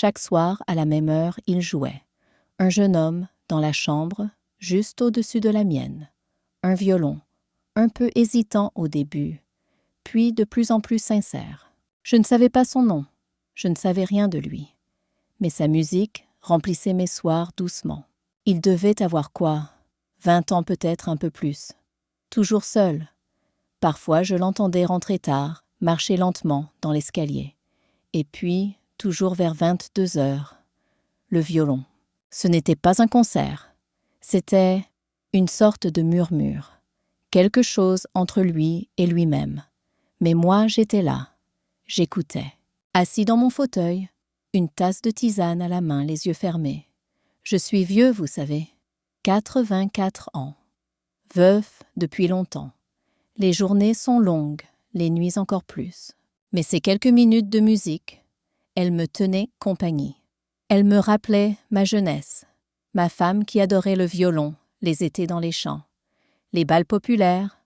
Chaque soir, à la même heure, il jouait. Un jeune homme, dans la chambre, juste au-dessus de la mienne. Un violon, un peu hésitant au début, puis de plus en plus sincère. Je ne savais pas son nom, je ne savais rien de lui. Mais sa musique remplissait mes soirs doucement. Il devait avoir quoi? 20 ans peut-être, un peu plus. Toujours seul. Parfois, je l'entendais rentrer tard, marcher lentement dans l'escalier. Et puis, toujours vers 22 heures, le violon. Ce n'était pas un concert. C'était une sorte de murmure. Quelque chose entre lui et lui-même. Mais moi, j'étais là. J'écoutais. Assis dans mon fauteuil, une tasse de tisane à la main, les yeux fermés. Je suis vieux, vous savez. 84 ans. Veuf depuis longtemps. Les journées sont longues, les nuits encore plus. Mais ces quelques minutes de musique, elles me tenaient compagnie. Elles me rappelaient ma jeunesse, ma femme qui adorait le violon, les étés dans les champs, les bals populaires,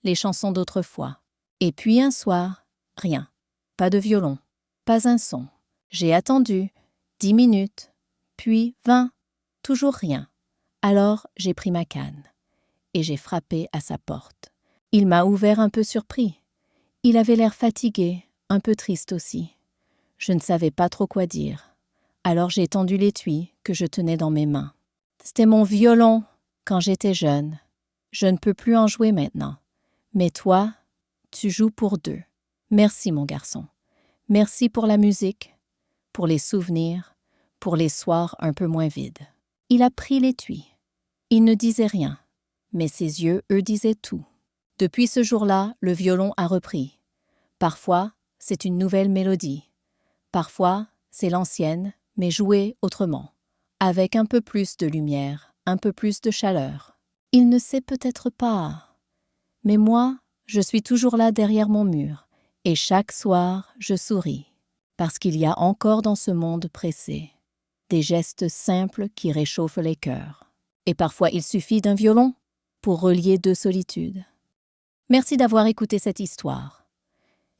les chansons d'autrefois. Et puis un soir, rien. Pas de violon, pas un son. J'ai attendu 10 minutes, puis 20, toujours rien. Alors j'ai pris ma canne et j'ai frappé à sa porte. Il m'a ouvert un peu surpris. Il avait l'air fatigué, un peu triste aussi. Je ne savais pas trop quoi dire. Alors j'ai tendu l'étui que je tenais dans mes mains. C'était mon violon quand j'étais jeune. Je ne peux plus en jouer maintenant. Mais toi, tu joues pour deux. Merci mon garçon. Merci pour la musique, pour les souvenirs, pour les soirs un peu moins vides. Il a pris l'étui. Il ne disait rien, mais ses yeux, eux, disaient tout. Depuis ce jour-là, le violon a repris. Parfois, c'est une nouvelle mélodie. Parfois, c'est l'ancienne, mais jouée autrement, avec un peu plus de lumière, un peu plus de chaleur. Il ne sait peut-être pas, mais moi, je suis toujours là derrière mon mur, et chaque soir, je souris, parce qu'il y a encore dans ce monde pressé des gestes simples qui réchauffent les cœurs. Et parfois, il suffit d'un violon pour relier deux solitudes. Merci d'avoir écouté cette histoire.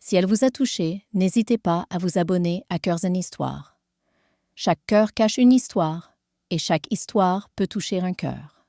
Si elle vous a touché, n'hésitez pas à vous abonner à Cœurs en Histoire. Chaque cœur cache une histoire, et chaque histoire peut toucher un cœur.